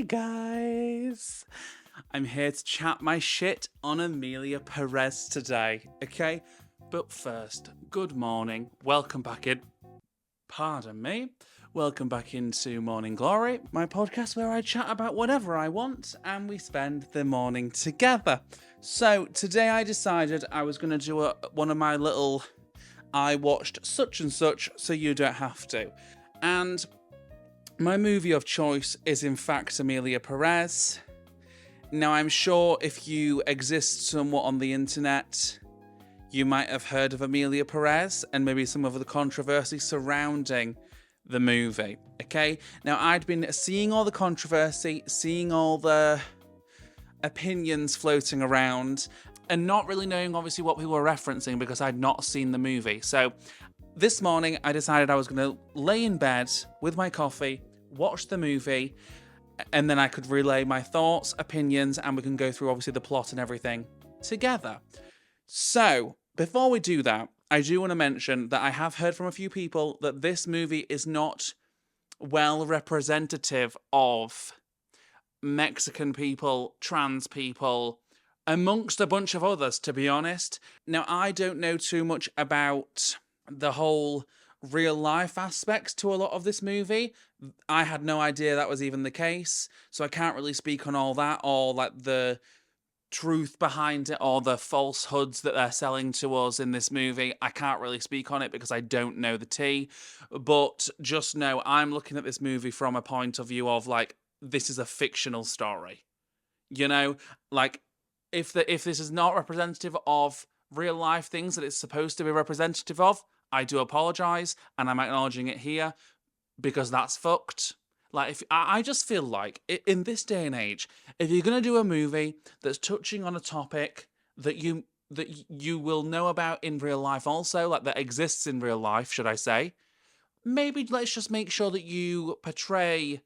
guys? I'm here to chat my shit on Emilia Perez today, okay? But first, good morning. Welcome back in. Pardon me. Welcome back into Morning Glory, my podcast where I chat about whatever I want and we spend the morning together. So today I decided I was going to do one of my little I watched such and such so you don't have to. And my movie of choice is in fact Emilia Perez. Now I'm sure if you exist somewhat on the internet, you might have heard of Emilia Perez and maybe some of the controversy surrounding the movie, okay? Now I'd been seeing all the controversy, seeing all the opinions floating around, and not really knowing obviously what people were referencing because I'd not seen the movie. So this morning I decided I was going to lay in bed with my coffee, watch the movie, and then I could relay my thoughts, opinions, and we can go through obviously the plot and everything together. So before we do that, I do want to mention that I have heard from a few people that this movie is not well representative of Mexican people, trans people, amongst a bunch of others, to be honest. Now, I don't know too much about the whole real life aspects to a lot of this movie. I had no idea that was even the case, so I can't really speak on all that or like the truth behind it or the falsehoods that they're selling to us in this movie. I can't really speak on it because I don't know the tea, but just know I'm looking at this movie from a point of view of like, this is a fictional story. You know, like if this is not representative of real life things that it's supposed to be representative of, I do apologize, and I'm acknowledging it here because that's fucked. Like, if I just feel like in this day and age, if you're gonna do a movie that's touching on a topic that you will know about in real life, also like that exists in real life, should I say? Maybe let's just make sure that you portray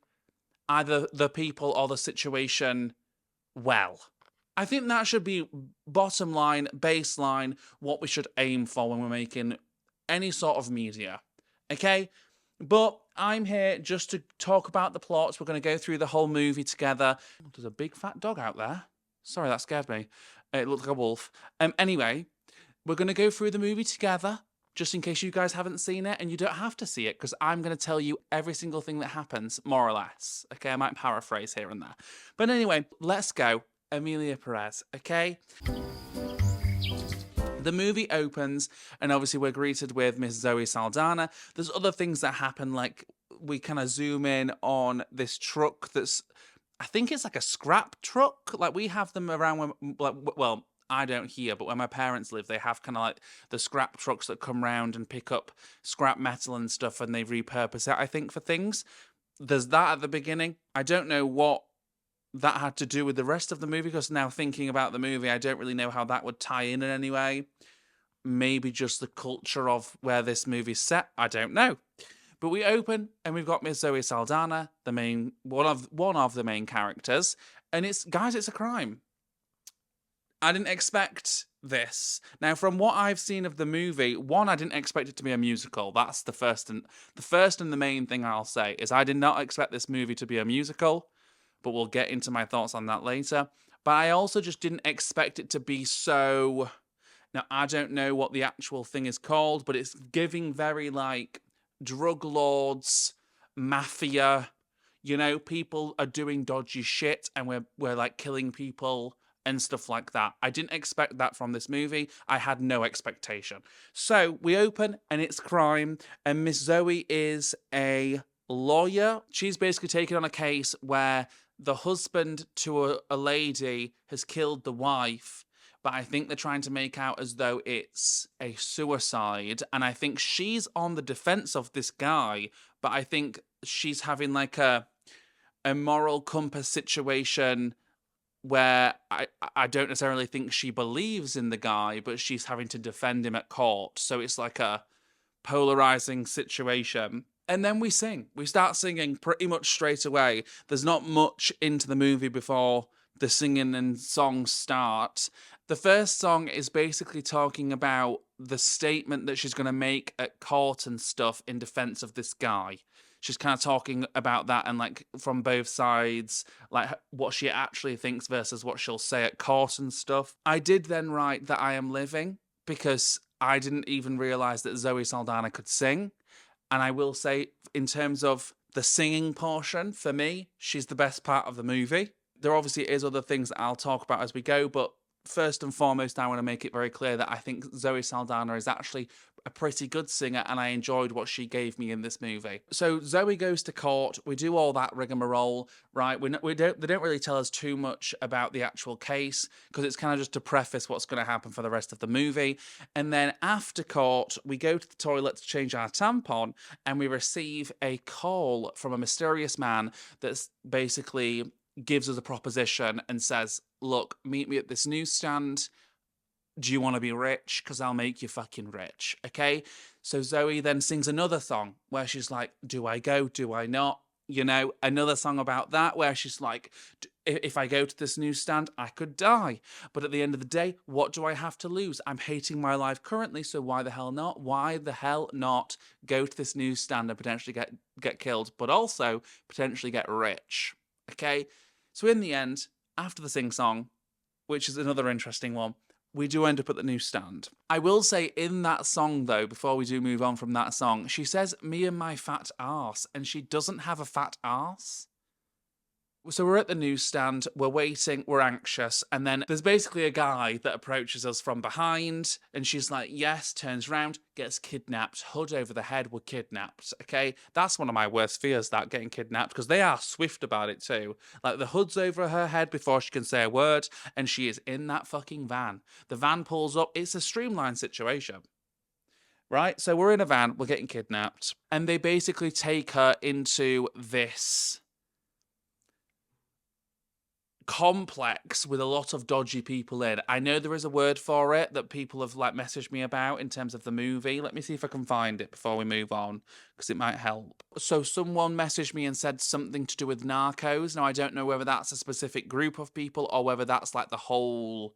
either the people or the situation well. I think that should be bottom line, baseline, what we should aim for when we're making any sort of media. Okay? But I'm here just to talk about the plots. We're going to go through the whole movie together. There's a big fat dog out there. Sorry, that scared me. It looked like a wolf. Anyway, we're going to go through the movie together, just in case you guys haven't seen it, and you don't have to see it, because I'm going to tell you every single thing that happens, more or less. Okay, I might paraphrase here and there. But anyway, let's go. Emilia Perez, okay? The movie opens, and obviously we're greeted with Miss Zoe Saldana. There's other things that happen, like we kind of zoom in on this truck that's, I think it's like a scrap truck. Like we have them around when, like, well, I don't here, but where my parents live, they have kind of like the scrap trucks that come round and pick up scrap metal and stuff, and they repurpose it, I think, for things. There's that at the beginning. I don't know what that had to do with the rest of the movie, because now thinking about the movie, I don't really know how that would tie in any way. Maybe just the culture of where this movie's set. I don't know. But we open and we've got Miss Zoe Saldana, the main one of the main characters, and it's a crime. I didn't expect this. Now, from what I've seen of the movie, one, I didn't expect it to be a musical. That's the first and the main thing I'll say is I did not expect this movie to be a musical, but we'll get into my thoughts on that later. But I also just didn't expect it to be so. Now, I don't know what the actual thing is called, but it's giving very, like, drug lords, mafia, you know, people are doing dodgy shit and we're like, killing people and stuff like that. I didn't expect that from this movie. I had no expectation. So, we open and it's crime, and Miss Zoe is a lawyer. She's basically taken on a case where the husband to a lady has killed the wife, but I think they're trying to make out as though it's a suicide. And I think she's on the defense of this guy, but I think she's having like a moral compass situation where I don't necessarily think she believes in the guy, but she's having to defend him at court. So it's like a polarizing situation. And then we sing. We start singing pretty much straight away. There's not much into the movie before the singing and songs start. The first song is basically talking about the statement that she's going to make at court and stuff in defense of this guy. she's kind of talking about that and like from both sides, like what she actually thinks versus what she'll say at court and stuff. I did then write that I am living because I didn't even realize that Zoe Saldana could sing. And I will say, in terms of the singing portion, for me, she's the best part of the movie. There obviously is other things that I'll talk about as we go, but first and foremost, I want to make it very clear that I think Zoe Saldana is actually a pretty good singer, and I enjoyed what she gave me in this movie. So Zoe goes to court. We do all that rigmarole, right? They don't really tell us too much about the actual case because it's kind of just to preface what's going to happen for the rest of the movie. And then after court, we go to the toilet to change our tampon, and we receive a call from a mysterious man that's basically gives us a proposition and says, look, meet me at this newsstand. Do you want to be rich? Because I'll make you fucking rich, okay? So Zoe then sings another song where she's like, do I go? Do I not? You know, another song about that where she's like, if I go to this newsstand, I could die. But at the end of the day, what do I have to lose? I'm hating my life currently, so why the hell not? Why the hell not go to this newsstand and potentially get killed, but also potentially get rich, okay? So in the end, after the sing-song, which is another interesting one, we do end up at the newsstand. I will say in that song, though, before we do move on from that song, she says, me and my fat arse, and she doesn't have a fat arse. So we're at the newsstand, we're waiting, we're anxious, and then there's basically a guy that approaches us from behind, and she's like, yes, turns round, gets kidnapped, hood over the head, we're kidnapped, okay? That's one of my worst fears, that, getting kidnapped, because they are swift about it too. Like, the hood's over her head before she can say a word, and she is in that fucking van. The van pulls up, it's a streamlined situation. Right? So we're in a van, we're getting kidnapped, and they basically take her into this complex with a lot of dodgy people in. I know there is a word for it that people have like messaged me about in terms of the movie. Let me see if I can find it before we move on, because it might help. So someone messaged me and said something to do with narcos. Now I don't know whether that's a specific group of people or whether that's like the whole,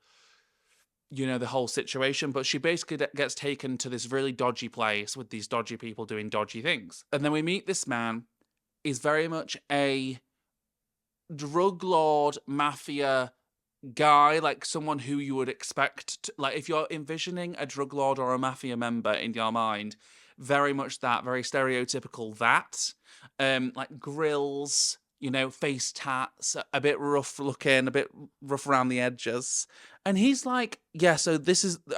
you know, the whole situation, but she basically gets taken to this really dodgy place with these dodgy people doing dodgy things. And then we meet this man. He's very much a drug lord, mafia guy, like someone who you would expect to, like if you're envisioning a drug lord or a mafia member in your mind, very much that, very stereotypical that. Like grills, you know, face tats, a bit rough looking, a bit rough around the edges. And he's like, yeah, so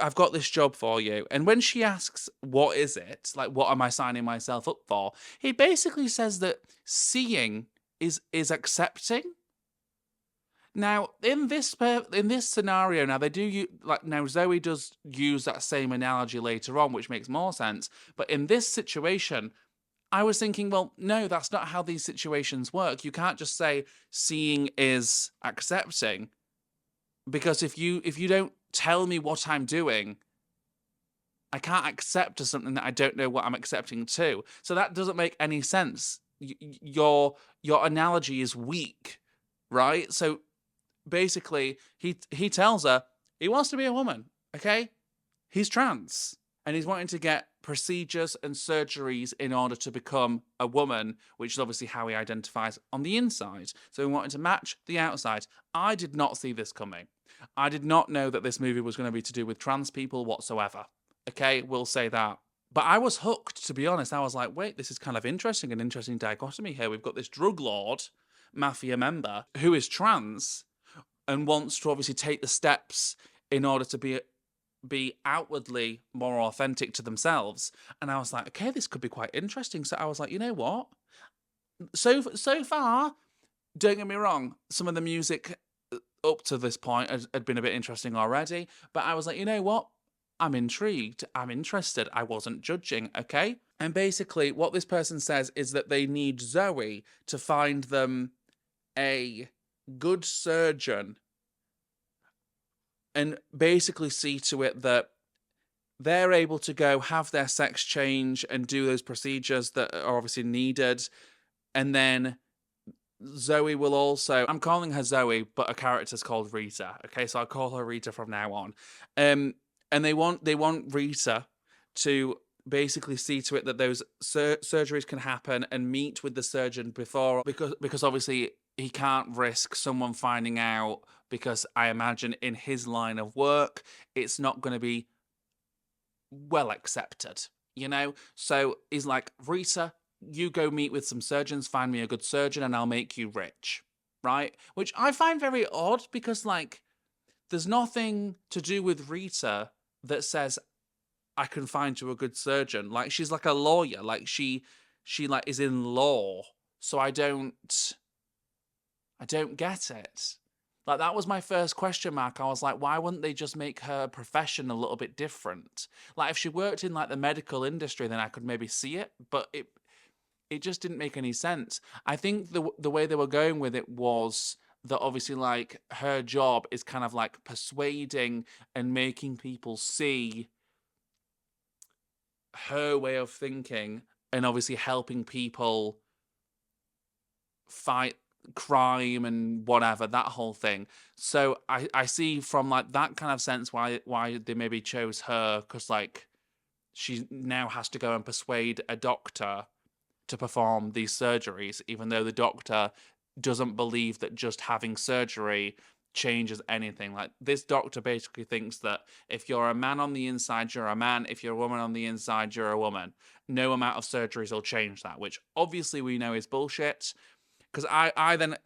I've got this job for you. And when she asks, what is it? Like, what am I signing myself up for? He basically says that seeing is accepting. Now, in this scenario, now they do like now Zoe does use that same analogy later on, which makes more sense. But in this situation, I was thinking, well, no, that's not how these situations work. You can't just say seeing is accepting, because if you don't tell me what I'm doing, I can't accept to something that I don't know what I'm accepting to. So that doesn't make any sense. Your analogy is weak, right? So basically, he tells her he wants to be a woman, okay? He's trans, and he's wanting to get procedures and surgeries in order to become a woman, which is obviously how he identifies on the inside. So he wanted to match the outside. I did not see this coming. I did not know that this movie was going to be to do with trans people whatsoever. Okay, we'll say that. But I was hooked, to be honest. I was like, wait, this is kind of interesting, an interesting dichotomy here. We've got this drug lord, mafia member, who is trans and wants to obviously take the steps in order to be outwardly more authentic to themselves. And I was like, okay, this could be quite interesting. So I was like, you know what? So far, don't get me wrong, some of the music up to this point had been a bit interesting already. But I was like, you know what? I'm intrigued. I'm interested. I wasn't judging, okay? And basically, what this person says is that they need Zoe to find them a good surgeon and basically see to it that they're able to go have their sex change and do those procedures that are obviously needed. And then Zoe will also, I'm calling her Zoe, but her character's called Rita. Okay, so I'll call her Rita from now on. And they want Rita to basically see to it that those surgeries can happen and meet with the surgeon before, because obviously he can't risk someone finding out, because I imagine in his line of work it's not going to be well accepted, you know? So he's like, Rita, you go meet with some surgeons, find me a good surgeon, and I'll make you rich, right? Which I find very odd, because, like, there's nothing to do with Rita that says I can find you a good surgeon. Like, she's like a lawyer. Like, she like is in law. So I don't get it. Like, that was my first question mark. I was like, why wouldn't they just make her profession a little bit different? Like, if she worked in, like, the medical industry, then I could maybe see it, but it just didn't make any sense. I think the way they were going with it was that obviously, like, her job is kind of like persuading and making people see her way of thinking, and obviously helping people fight crime and whatever, that whole thing. So I see from, like, that kind of sense why they maybe chose her, because, like, she now has to go and persuade a doctor to perform these surgeries, even though the doctor doesn't believe that just having surgery changes anything. Like, this doctor basically thinks that if you're a man on the inside, you're a man. If you're a woman on the inside, you're a woman. No amount of surgeries will change that, which obviously we know is bullshit. Because I then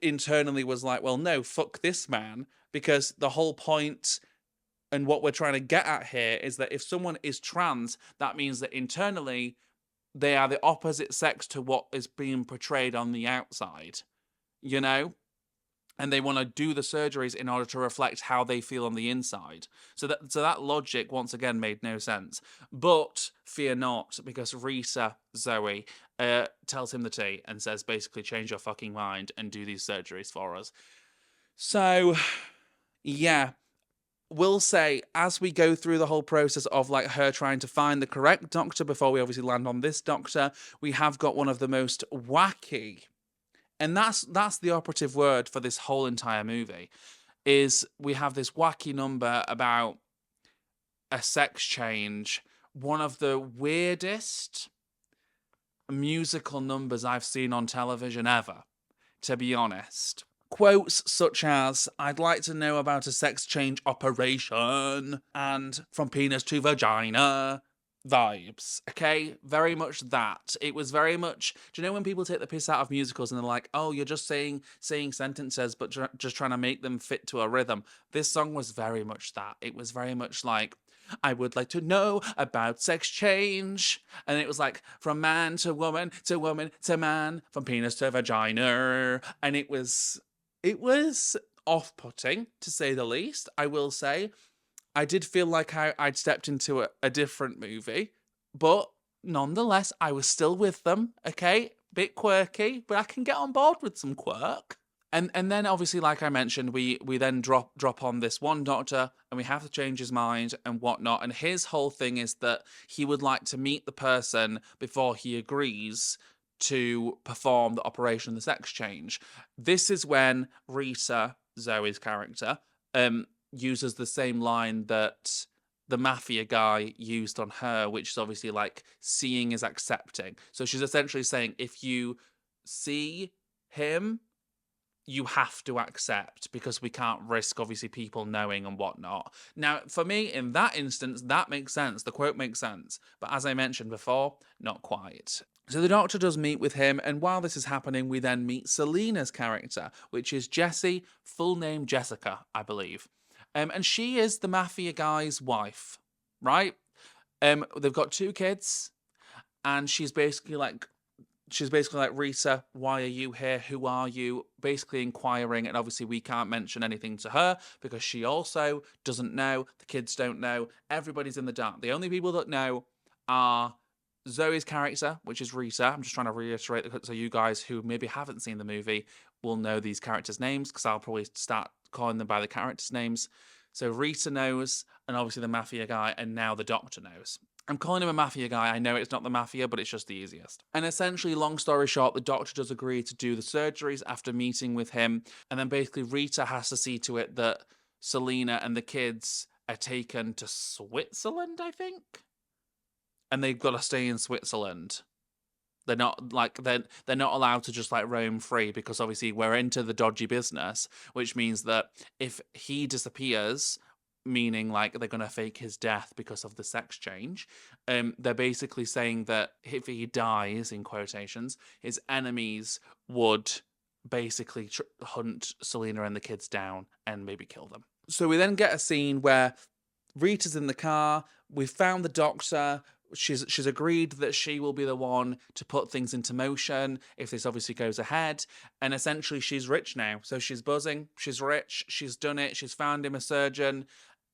internally was like, well, no, fuck this man. Because the whole point and what we're trying to get at here is that if someone is trans, that means that internally they are the opposite sex to what is being portrayed on the outside, you know? And they want to do the surgeries in order to reflect how they feel on the inside. So that logic, once again, made no sense. But fear not, because Risa, Zoe, tells him the tea and says, basically, change your fucking mind and do these surgeries for us. So, yeah. We'll say, as we go through the whole process of, like, her trying to find the correct doctor before we obviously land on this doctor, we have got one of the most wacky, and that's the operative word for this whole entire movie, is we have this wacky number about a sex change, one of the weirdest musical numbers I've seen on television ever, to be honest. Quotes such as, I'd like to know about a sex change operation, and from penis to vagina vibes, okay? Very much that. It was very much, do you know when people take the piss out of musicals and they're like, oh, you're just saying sentences, but just trying to make them fit to a rhythm? This song was very much that. It was very much like, I would like to know about sex change. And it was like, from man to woman to woman to man, from penis to vagina. And it was off-putting, to say the least. I will say, I did feel like I'd stepped into a different movie, but nonetheless, I was still with them, okay? Bit quirky, but I can get on board with some quirk. And then obviously, like I mentioned, we then drop on this one doctor, and we have to change his mind and whatnot. And his whole thing is that he would like to meet the person before he agrees to perform the operation, the sex change. This is when Rita, Zoe's character, uses the same line that the mafia guy used on her, which is obviously like, seeing is accepting. So she's essentially saying, if you see him, you have to accept, because we can't risk obviously people knowing and whatnot. Now, for me, in that instance, that makes sense. The quote makes sense. But as I mentioned before, not quite. So the doctor does meet with him, and while this is happening, we then meet Selena's character, which is Jessie, full name Jessica, I believe. And she is the mafia guy's wife, right? They've got 2 kids, and she's basically like, Rita, why are you here? Who are you? Basically inquiring, and obviously we can't mention anything to her because she also doesn't know. The kids don't know. Everybody's in the dark. The only people that know are Zoe's character, which is Rita. I'm just trying to reiterate so you guys who maybe haven't seen the movie will know these characters' names, because I'll probably start calling them by the characters' names. So Rita knows, and obviously the mafia guy, and now the doctor knows. I'm calling him a mafia guy. I know it's not the mafia, but it's just the easiest. And essentially, long story short, the doctor does agree to do the surgeries after meeting with him. And then basically Rita has to see to it that Selena and the kids are taken to Switzerland, I think? and they've got to stay in Switzerland. They're not like they're not allowed to just like roam free because obviously we're into the dodgy business, which means that if he disappears, meaning like they're gonna fake his death because of the sex change, they're basically saying that if he dies in quotations, his enemies would basically hunt Selena and the kids down and maybe kill them. So we then get a scene where Rita's in the car. We've found the doctor. She's agreed that she will be the one to put things into motion if this obviously goes ahead. And essentially, she's rich now. So she's buzzing. She's rich. She's done it. She's found him a surgeon.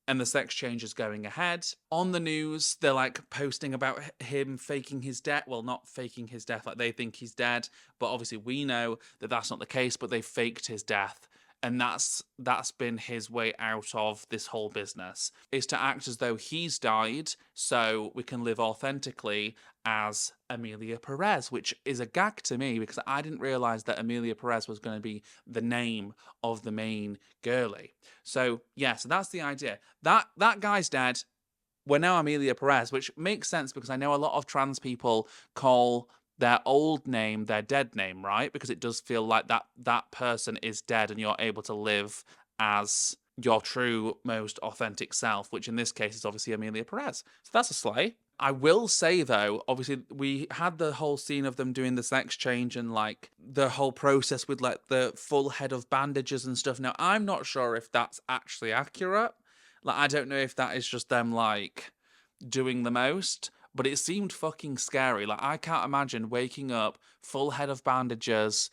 And the sex change is going ahead. On the news, they're like posting about him faking his death. Well, not faking his death, like they think he's dead. But obviously, we know that that's not the case, but they faked his death. And that's been his way out of this whole business, is to act as though he's died so we can live authentically as Emilia Perez, which is a gag to me because I didn't realise that Emilia Perez was going to be the name of the main girlie. So yeah, so that's the idea. That guy's dead. We're now Emilia Perez, which makes sense because I know a lot of trans people call their old name their dead name, right? Because it does feel like that person is dead and you're able to live as your true, most authentic self, which in this case is obviously Emilia Perez. So that's a slay. I will say though, obviously we had the whole scene of them doing the sex change and like the whole process with like the full head of bandages and stuff. Now, I'm not sure if that's actually accurate. Like, I don't know if that is just them like doing the most, but it seemed fucking scary. Like, I can't imagine waking up, full head of bandages,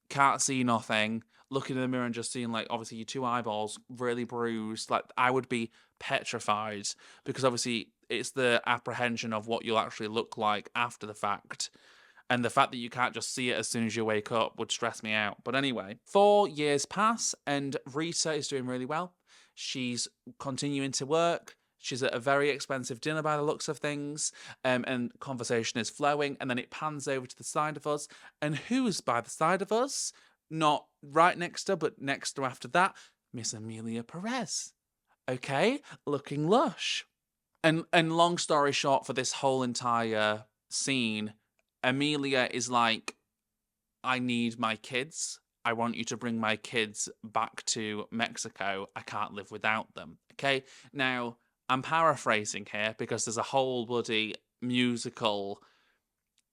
can't see nothing, looking in the mirror and just seeing, like, obviously your two eyeballs really bruised. Like, I would be petrified because obviously it's the apprehension of what you'll actually look like after the fact. And the fact that you can't just see it as soon as you wake up would stress me out. But anyway, 4 years pass and Rita is doing really well. She's continuing to work. She's at a very expensive dinner by the looks of things, and conversation is flowing. And then it pans over to the side of us. And who's by the side of us? Not right next to her, but next to after that, Miss Emilia Perez. Okay, looking lush. And long story short, for this whole entire scene, Emilia is like, I need my kids. I want you to bring my kids back to Mexico. I can't live without them. Okay, now I'm paraphrasing here because there's a whole bloody musical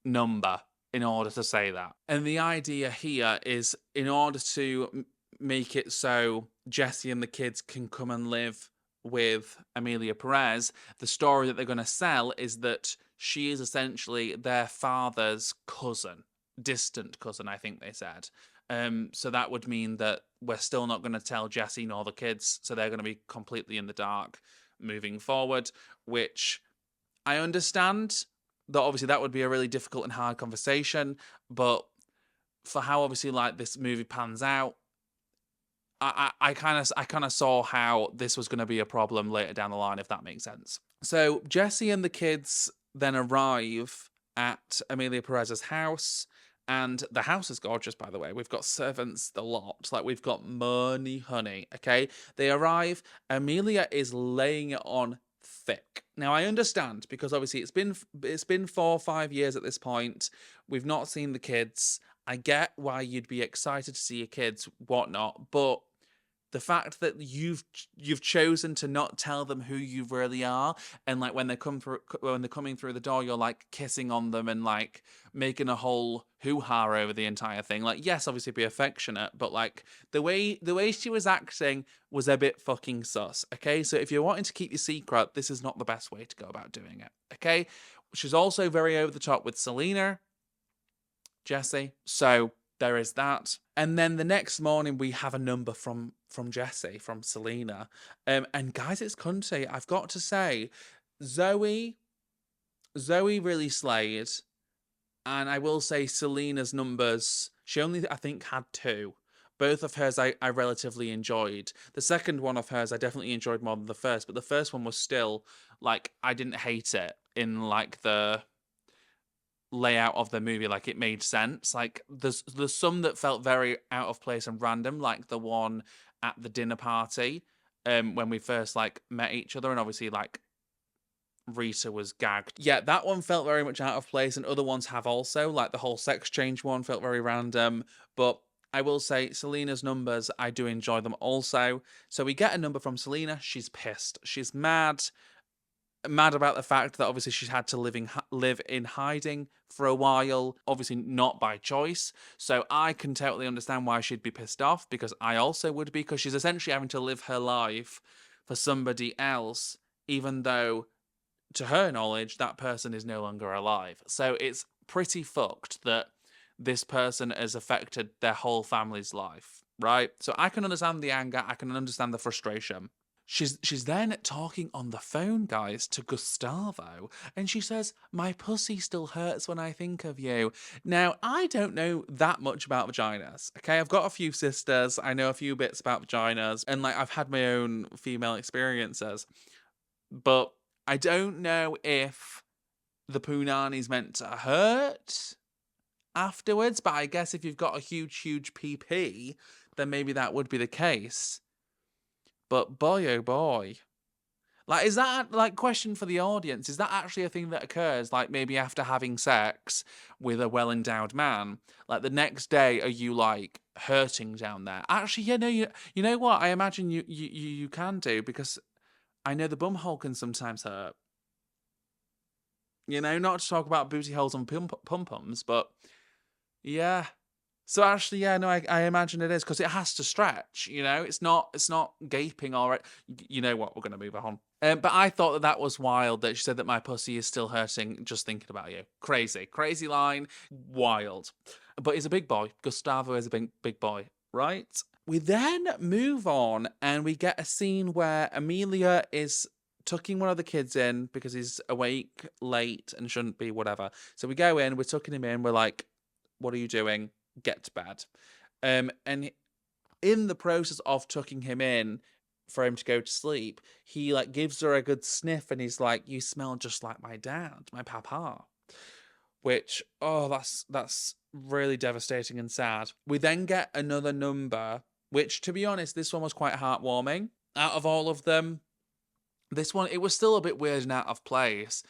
number in order to say that. And the idea here is in order to make it so Jesse and the kids can come and live with Emilia Perez, the story that they're going to sell is that she is essentially their father's cousin, distant cousin, I think they said. So that would mean that we're still not going to tell Jesse nor the kids, so they're going to be completely in the dark moving forward, which I understand that obviously that would be a really difficult and hard conversation, but for how obviously like this movie pans out, I kind of saw how this was going to be a problem later down the line, if that makes sense. So Jesse and the kids then arrive at Emilia Perez's house, and the house is gorgeous, by the way. We've got servants the lot, like we've got money, honey. Okay, they arrive. Emilia is laying it on thick. Now I understand because obviously it's been 4 or 5 years at this point. We've not seen the kids. I get why you'd be excited to see your kids, whatnot, but the fact that you've chosen to not tell them who you really are, and like when they're coming through the door, you're like kissing on them and like making a whole hoo-ha over the entire thing. Like, yes, obviously be affectionate, but like the way she was acting was a bit fucking sus. Okay, so if you're wanting to keep your secret, this is not the best way to go about doing it. Okay, she's also very over the top with Selena, Jesse. So there is that. And then the next morning we have a number from Jesse, from Selena. And guys, it's cunty. I've got to say, Zoe really slayed. And I will say Selena's numbers, she only, I think, had 2. Both of hers I relatively enjoyed. The second one of hers I definitely enjoyed more than the first, but the first one was still, like, I didn't hate it in, like, the layout of the movie. Like, it made sense. Like, there's some that felt very out of place and random, like the one at the dinner party when we first, like, met each other, and obviously, like, Rita was gagged. Yeah, that one felt very much out of place, and other ones have also, like the whole sex change one felt very random. But I will say, Selena's numbers, I do enjoy them also. So we get a number from Selena. She's pissed. She's mad about the fact that obviously she's had to live in hiding for a while, obviously not by choice. So I can totally understand why she'd be pissed off, because I also would be, because she's essentially having to live her life for somebody else, even though, to her knowledge, that person is no longer alive. So it's pretty fucked that this person has affected their whole family's life, right? So I can understand the anger, I can understand the frustration. She's then talking on the phone, guys, to Gustavo, and she says, "My pussy still hurts when I think of you." Now, I don't know that much about vaginas, okay? I've got a few sisters, I know a few bits about vaginas, and like I've had my own female experiences, but I don't know if the punani's meant to hurt afterwards, but I guess if you've got a huge PP, then maybe that would be the case. But boy, oh boy. Like, is that, like, question for the audience, is that actually a thing that occurs, like, maybe after having sex with a well-endowed man? Like, the next day, are you, like, hurting down there? Actually, yeah, no, you know what? I imagine you can do, because I know the bumhole can sometimes hurt. You know, not to talk about booty holes and pum-pums, but yeah. So actually, yeah, no, I imagine it is, because it has to stretch. You know, it's not gaping already. You know what? We're gonna move on. But I thought that was wild that she said that my pussy is still hurting just thinking about you. Crazy line, wild. But he's a big boy. Gustavo is a big boy, right? We then move on and we get a scene where Emilia is tucking one of the kids in because he's awake late and shouldn't be, whatever. So we go in, we're tucking him in, we're like, "What are you doing? Get to bed." And in the process of tucking him in for him to go to sleep, he like gives her a good sniff and he's like, "You smell just like my dad, my papa." Which, oh, that's really devastating and sad. We then get another number, which, to be honest, this one was quite heartwarming. Out of all of them, this one, it was still a bit weird and out of place,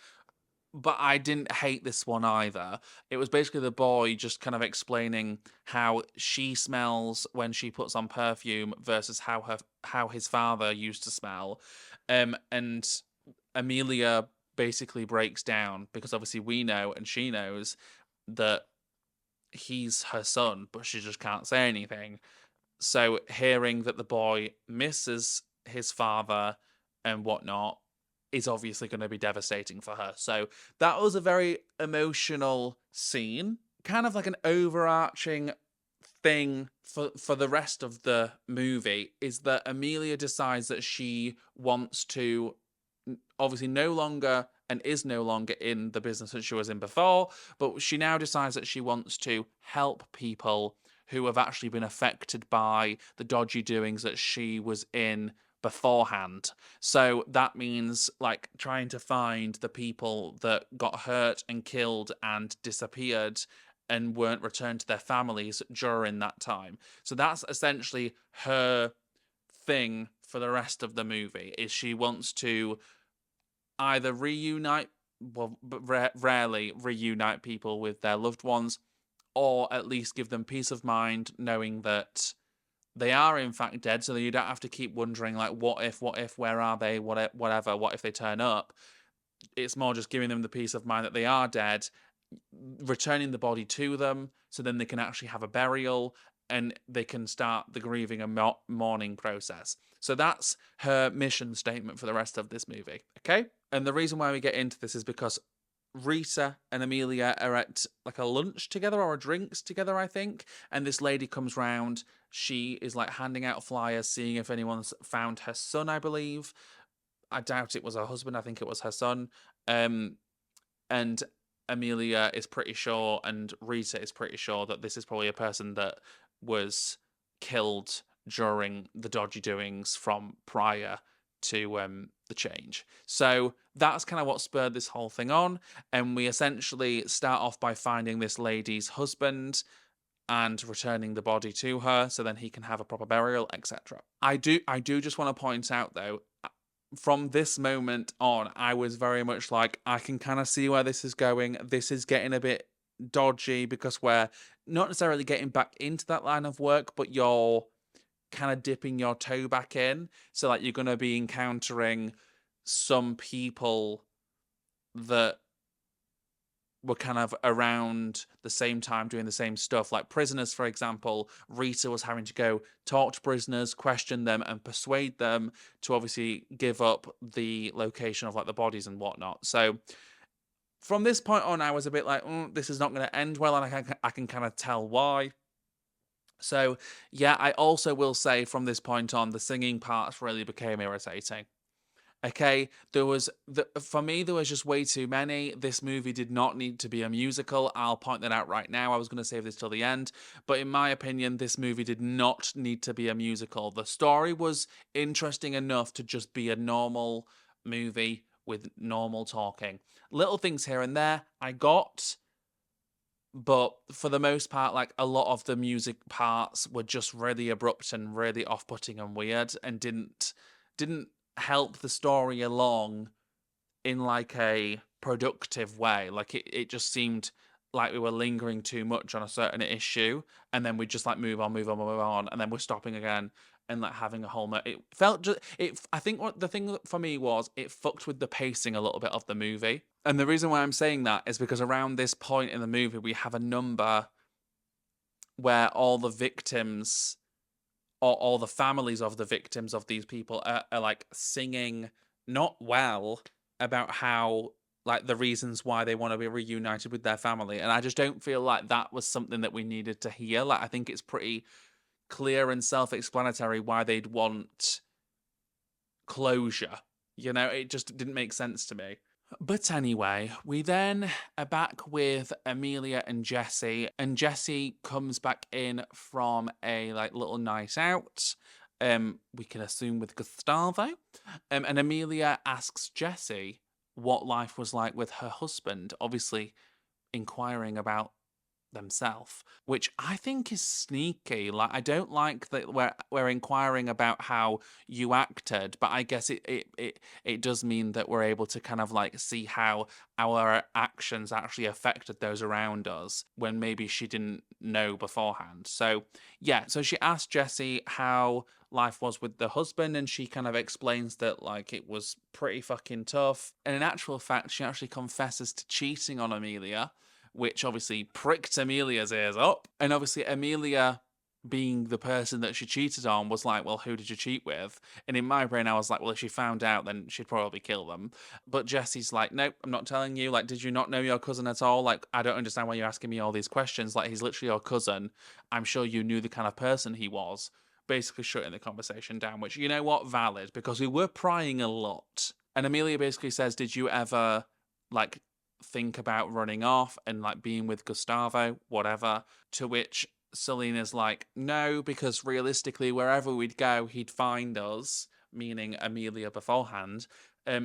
but I didn't hate this one either. It was basically the boy just kind of explaining how she smells when she puts on perfume versus how his father used to smell. And Emilia basically breaks down because obviously we know and she knows that he's her son, but she just can't say anything. So hearing that the boy misses his father and whatnot is obviously going to be devastating for her. So that was a very emotional scene, kind of like an overarching thing for the rest of the movie, is that Emilia decides that she wants to obviously no longer and is no longer in the business that she was in before, but she now decides that she wants to help people who have actually been affected by the dodgy doings that she was in beforehand. So that means like trying to find the people that got hurt and killed and disappeared and weren't returned to their families during that time. So that's essentially her thing for the rest of the movie, is she wants to either reunite, well, but rarely reunite people with their loved ones, or at least give them peace of mind knowing that they are in fact dead, so that you don't have to keep wondering like what if, where are they, whatever, what if they turn up. It's more just giving them the peace of mind that they are dead, returning the body to them so then they can actually have a burial and they can start the grieving and mourning process. So that's her mission statement for the rest of this movie, okay? And the reason why we get into this is because Rita and Emilia are at like a lunch together or a drinks together, I think. And this lady comes round. She is like handing out flyers, seeing if anyone's found her son, I believe. I doubt it was her husband. I think it was her son. And Emilia is pretty sure, and Rita is pretty sure, that this is probably a person that was killed during the dodgy doings from prior to the change. So that's kind of what spurred this whole thing on, and we essentially start off by finding this lady's husband and returning the body to her so then he can have a proper burial, etc. I do just want to point out though, from this moment on, I was very much like, I can kind of see where this is going. This is getting a bit dodgy because we're not necessarily getting back into that line of work, but you're kind of dipping your toe back in. So, like, you're going to be encountering some people that were kind of around the same time doing the same stuff. Like prisoners, for example, Rita was having to go talk to prisoners, question them, and persuade them to obviously give up the location of like the bodies and whatnot. So from this point on, I was a bit like, this is not going to end well, and I can kind of tell why. So yeah, I also will say from this point on, the singing parts really became irritating. Okay, for me there was just way too many. This movie did not need to be a musical. I'll point that out right now. I was going to save this till the end, but in my opinion, this movie did not need to be a musical. The story was interesting enough to just be a normal movie with normal talking. Little things here and there I got, but for the most part, like a lot of the music parts were just really abrupt and really off-putting and weird, and didn't help the story along in like a productive way. Like it just seemed like we were lingering too much on a certain issue, and then we just like move on, and then we're stopping again and like having a whole. It felt just it. I think what the thing for me was it fucked with the pacing a little bit of the movie, and the reason why I'm saying that is because around this point in the movie we have a number where all the victims or all the families of the victims of these people are like singing not well about how like the reasons why they want to be reunited with their family, and I just don't feel like that was something that we needed to hear. Like I think it's pretty clear and self-explanatory why they'd want closure. You know, it just didn't make sense to me. But anyway, we then are back with Emilia and Jesse comes back in from a like little night out. We can assume with Gustavo. And Emilia asks Jesse what life was like with her husband, obviously inquiring about themselves, which I think is sneaky. Like I don't like that we're inquiring about how you acted, but I guess it does mean that we're able to kind of like see how our actions actually affected those around us when maybe she didn't know beforehand. So yeah, so she asked Jesse how life was with the husband, and she kind of explains that like it was pretty fucking tough. And in actual fact, she actually confesses to cheating on Emilia, which obviously pricked Emilia's ears up. And obviously, Emilia, being the person that she cheated on, was like, well, who did you cheat with? And in my brain, I was like, well, if she found out, then she'd probably kill them. But Jesse's like, nope, I'm not telling you. Like, did you not know your cousin at all? Like, I don't understand why you're asking me all these questions. Like, he's literally your cousin. I'm sure you knew the kind of person he was. Basically shutting the conversation down, which, you know what, valid, because we were prying a lot. And Emilia basically says, did you ever, like, think about running off and like being with Gustavo, whatever. To which Selena's like, no, because realistically, wherever we'd go, he'd find us, meaning Emilia beforehand.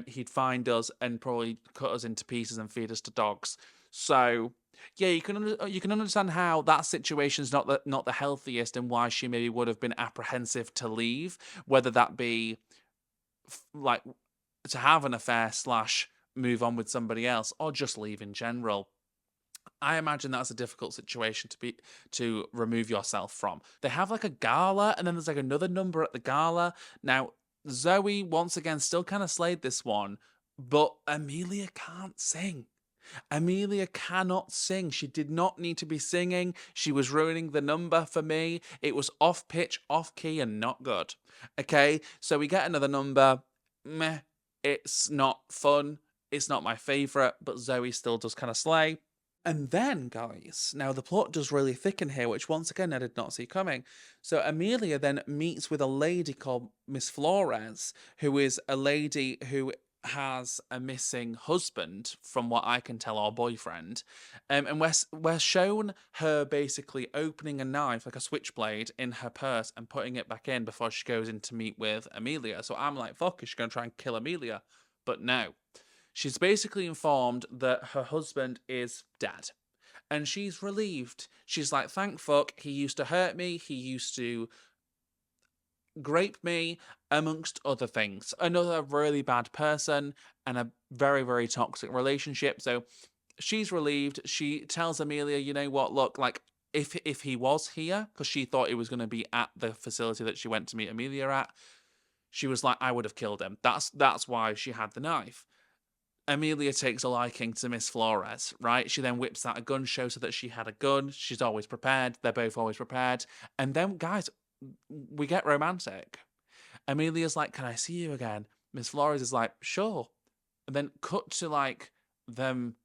He'd find us and probably cut us into pieces and feed us to dogs. So yeah, you can understand how that situation's not the healthiest, and why she maybe would have been apprehensive to leave, whether that be like to have an affair slash move on with somebody else, or just leave in general. I imagine that's a difficult situation to remove yourself from. They have like a gala, and then there's like another number at the gala. Now, Zoe once again still kind of slayed this one, but Emilia can't sing. Emilia cannot sing. She did not need to be singing. She was ruining the number for me. It was off pitch, off key, and not good. Okay, so we get another number. Meh. It's not fun. It's not my favourite, but Zoe still does kind of slay. And then, guys, now the plot does really thicken here, which once again I did not see coming. So Emilia then meets with a lady called Miss Flores, who is a lady who has a missing husband, from what I can tell, or boyfriend. And we're shown her basically opening a knife, like a switchblade, in her purse and putting it back in before she goes in to meet with Emilia. So I'm like, fuck, is she going to try and kill Emilia? But no. She's basically informed that her husband is dead. And she's relieved. She's like, thank fuck, he used to hurt me, he used to grape me, amongst other things. Another really bad person and a very, very toxic relationship. So she's relieved. She tells Emilia, you know what, look, like, if he was here, because she thought he was going to be at the facility that she went to meet Emilia at, she was like, I would have killed him. That's why she had the knife. Emilia takes a liking to Miss Flores, right? She then whips out a gun, shows her that she had a gun. She's always prepared. They're both always prepared. And then, guys, we get romantic. Emilia's like, can I see you again? Miss Flores is like, sure. And then cut to, like, them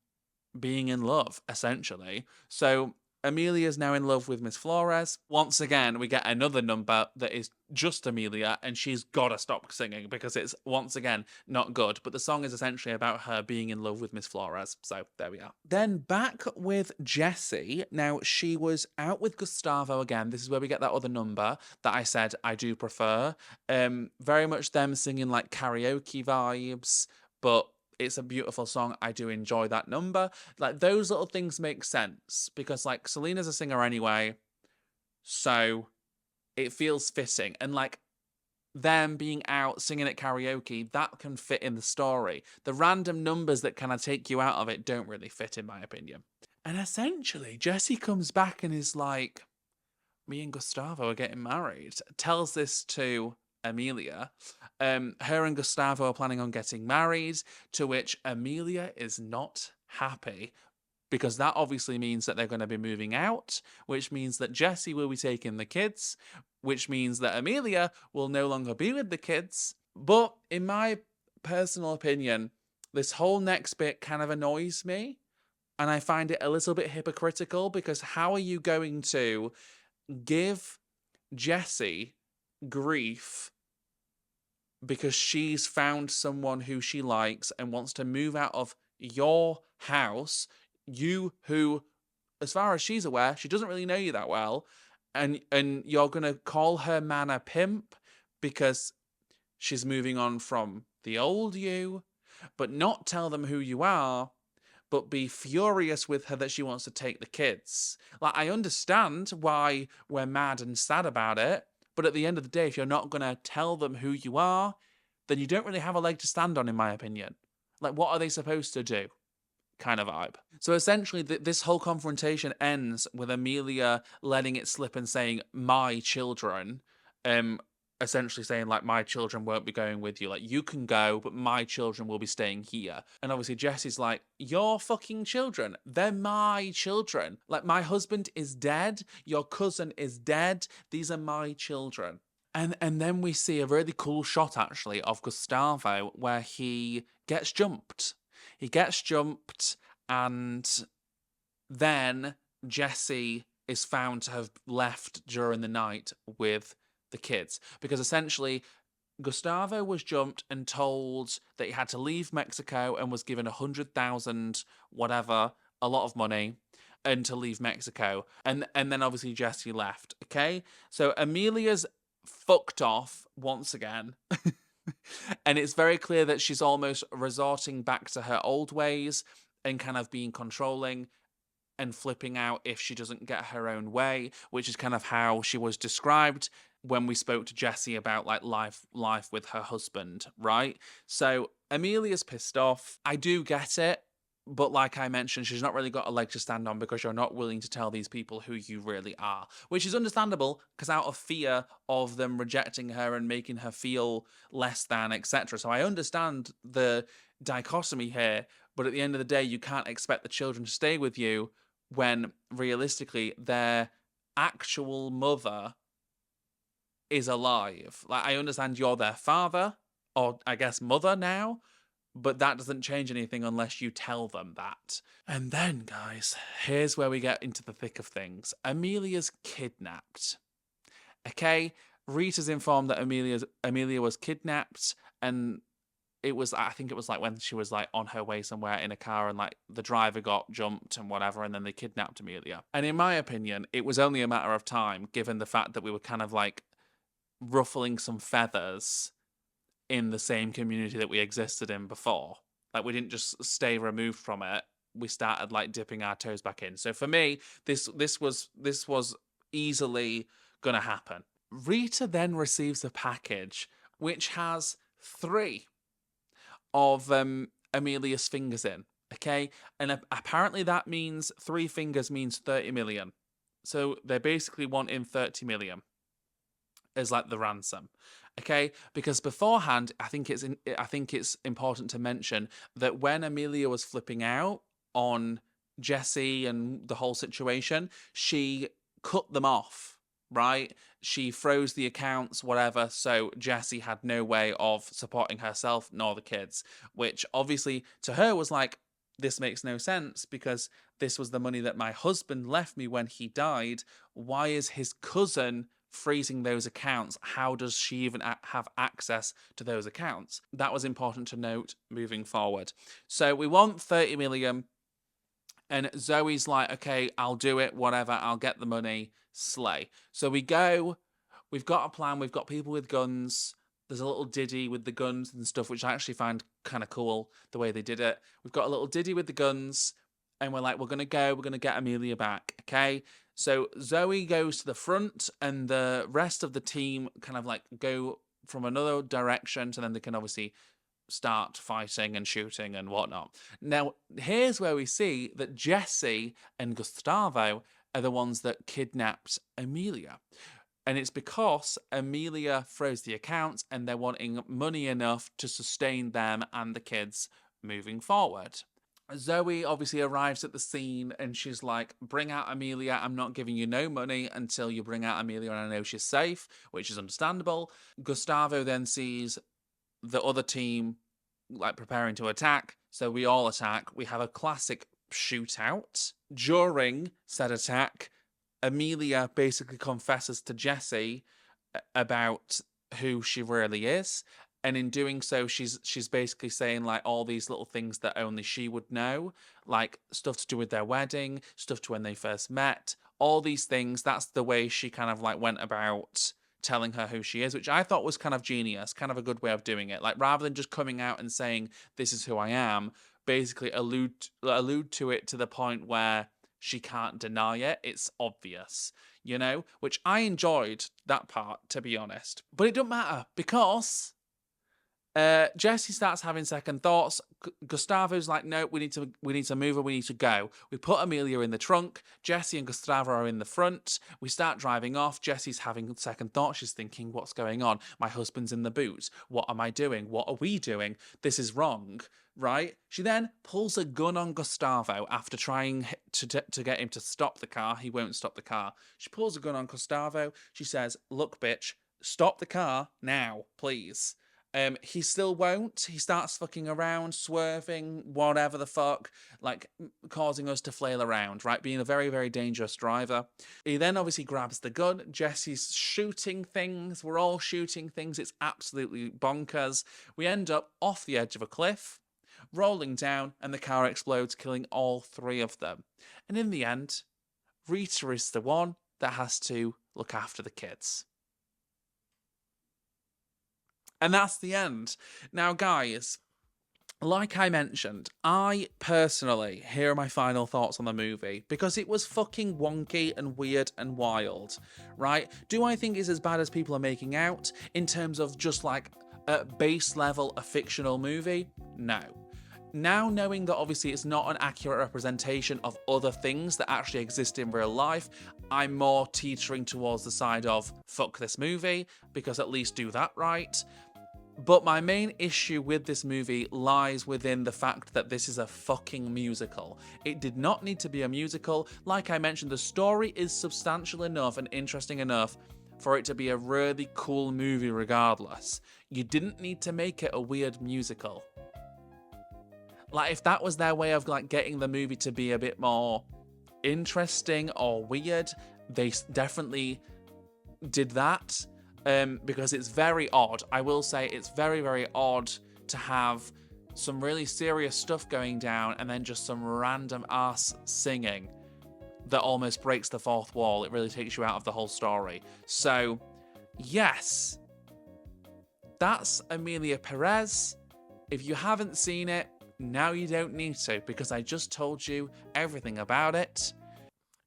being in love, essentially. So Emilia's now in love with Miss Flores. Once again, we get another number that is just Emilia, and she's gotta stop singing because it's, once again, not good. But the song is essentially about her being in love with Miss Flores. So there we are. Then back with Jessie. Now, she was out with Gustavo again. This is where we get that other number that I said I do prefer. Very much them singing like karaoke vibes, but it's a beautiful song. I do enjoy that number. Like, those little things make sense because, like, Selena's a singer anyway, so it feels fitting. And, like, them being out singing at karaoke, that can fit in the story. The random numbers that kind of take you out of it don't really fit, in my opinion. And essentially, Jessie comes back and is like, me and Gustavo are getting married. Tells this to Emilia. Her and Gustavo are planning on getting married, to which Emilia is not happy because that obviously means that they're going to be moving out, which means that Jessie will be taking the kids, which means that Emilia will no longer be with the kids. But in my personal opinion, this whole next bit kind of annoys me, and I find it a little bit hypocritical because how are you going to give Jessie grief because she's found someone who she likes and wants to move out of your house, you who, as far as she's aware, she doesn't really know you that well, and you're going to call her man a pimp because she's moving on from the old you, but not tell them who you are, but be furious with her that she wants to take the kids. Like, I understand why we're mad and sad about it, but at the end of the day, if you're not going to tell them who you are, then you don't really have a leg to stand on, in my opinion. Like, what are they supposed to do? Kind of vibe. So essentially, this whole confrontation ends with Emilia letting it slip and saying, my children, essentially saying, like, my children won't be going with you. Like, you can go, but my children will be staying here. And obviously Jessie's like, your fucking children, they're my children. Like, my husband is dead, your cousin is dead, these are my children. And then we see a really cool shot, actually, of Gustavo where he gets jumped. He gets jumped, and then Jessie is found to have left during the night with the kids. Because essentially, Gustavo was jumped and told that he had to leave Mexico and was given 100,000 whatever, a lot of money, and to leave Mexico. And then obviously Jessie left. Okay? So Emilia's fucked off once again. And it's very clear that she's almost resorting back to her old ways and kind of being controlling and flipping out if she doesn't get her own way, which is kind of how she was described when we spoke to Jessie about, like, life with her husband, right? So Emilia's pissed off. I do get it. But like I mentioned, she's not really got a leg to stand on because you're not willing to tell these people who you really are, which is understandable because out of fear of them rejecting her and making her feel less than, etc. So I understand the dichotomy here, but at the end of the day, you can't expect the children to stay with you when realistically their actual mother is alive. Like, I understand you're their father, or I guess mother now, but that doesn't change anything unless you tell them that. And then, guys, here's where we get into the thick of things. Emilia's kidnapped. Okay? Rita's informed that Emilia was kidnapped, and I think it was like when she was like on her way somewhere in a car and like the driver got jumped and whatever, and then they kidnapped Emilia. And in my opinion, it was only a matter of time, given the fact that we were kind of like ruffling some feathers in the same community that we existed in before. Like, we didn't just stay removed from it. We started like dipping our toes back in. So for me, this was easily gonna happen. Rita then receives a package which has 3 of Emilia's fingers in. Okay, and apparently that means 3 fingers means 30 million. So they're basically wanting 30 million as like the ransom. Okay, because beforehand, I think it's important to mention that when Emilia was flipping out on Jesse and the whole situation, she cut them off, right? She froze the accounts, whatever, so Jesse had no way of supporting herself nor the kids, which obviously to her was like, this makes no sense because this was the money that my husband left me when he died. Why is his cousin freezing those accounts? How does she even have access to those accounts? That was important to note moving forward. So we want 30 million. And Zoe's like, okay, I'll do it, whatever, I'll get the money, slay. So we go, we've got a plan, we've got people with guns. There's a little ditty with the guns and stuff, which I actually find kind of cool, the way they did it. We've got a little ditty with the guns, and we're like, we're going to get Emilia back, okay? So Zoe goes to the front, and the rest of the team kind of like go from another direction, so then they can obviously start fighting and shooting and whatnot. Now, here's where we see that Jesse and Gustavo are the ones that kidnapped Emilia. And it's because Emilia froze the accounts and they're wanting money enough to sustain them and the kids moving forward. Zoe obviously arrives at the scene and she's like, bring out Emilia. I'm not giving you no money until you bring out Emilia and I know she's safe, which is understandable. Gustavo then sees the other team like preparing to attack, so we all attack. We have a classic shootout. During said attack, Emilia basically confesses to Jesse about who she really is, and in doing so she's basically saying like all these little things that only she would know, like stuff to do with their wedding, stuff to when they first met, all these things. That's the way she kind of like went about telling her who she is, which I thought was kind of genius, kind of a good way of doing it. Like rather than just coming out and saying this is who I am, basically allude to it to the point where she can't deny it. It's obvious, you know, which I enjoyed that part, to be honest. But it doesn't matter because Jesse starts having second thoughts. Gustavo's like, no, we need to move her. We need to go. We put Emilia in the trunk. Jesse and Gustavo are in the front. We start driving off. Jesse's having second thoughts. She's thinking, what's going on? My husband's in the boot. What am I doing? What are we doing? This is wrong, right? She then pulls a gun on Gustavo after trying to get him to stop the car. He won't stop the car. She pulls a gun on Gustavo. She says, look, bitch, stop the car now, please. He still won't. He starts fucking around, swerving, whatever the fuck, like causing us to flail around, right? Being a very, very dangerous driver. He then obviously grabs the gun. Jesse's shooting things. We're all shooting things. It's absolutely bonkers. We end up off the edge of a cliff, rolling down, and the car explodes, killing all 3 of them. And in the end, Rita is the one that has to look after the kids. And that's the end. Now, guys, like I mentioned, I personally, here are my final thoughts on the movie, because it was fucking wonky and weird and wild, right? Do I think it's as bad as people are making out in terms of just like at base level a fictional movie? No. Now knowing that obviously it's not an accurate representation of other things that actually exist in real life, I'm more teetering towards the side of fuck this movie, because at least do that right. But my main issue with this movie lies within the fact that this is a fucking musical. It did not need to be a musical. Like I mentioned, the story is substantial enough and interesting enough for it to be a really cool movie regardless. You didn't need to make it a weird musical. Like, if that was their way of like getting the movie to be a bit more interesting or weird, they definitely did that. Because it's very odd. I will say it's very, very odd to have some really serious stuff going down and then just some random ass singing that almost breaks the fourth wall. It really takes you out of the whole story. So, yes, that's Emilia Perez. If you haven't seen it, now you don't need to, because I just told you everything about it.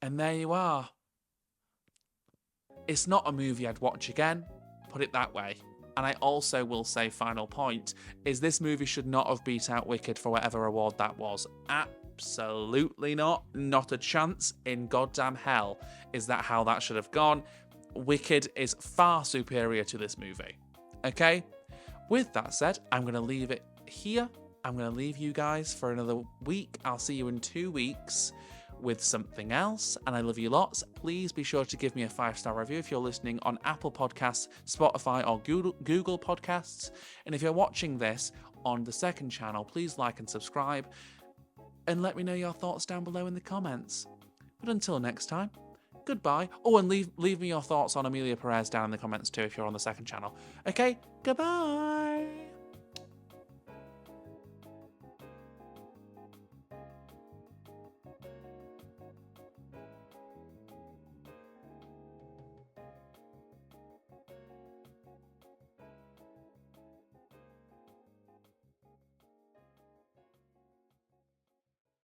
And there you are. it's not a movie I'd watch again, put it that way. And I also will say, final point, is this movie should not have beat out Wicked for whatever award that was. Absolutely not. Not a chance in goddamn hell is that how that should have gone. Wicked is far superior to this movie. Okay? With that said, I'm going to leave it here. I'm going to leave you guys for another week. I'll see you in 2 weeks with something else, and I love you lots. Please be sure to give me a 5-star review if you're listening on Apple Podcasts, Spotify, or Google Podcasts. And if you're watching this on the second channel, please like and subscribe, and let me know your thoughts down below in the comments. But until next time, goodbye. Oh, and leave me your thoughts on Emilia Perez down in the comments too if you're on the second channel. Okay, goodbye.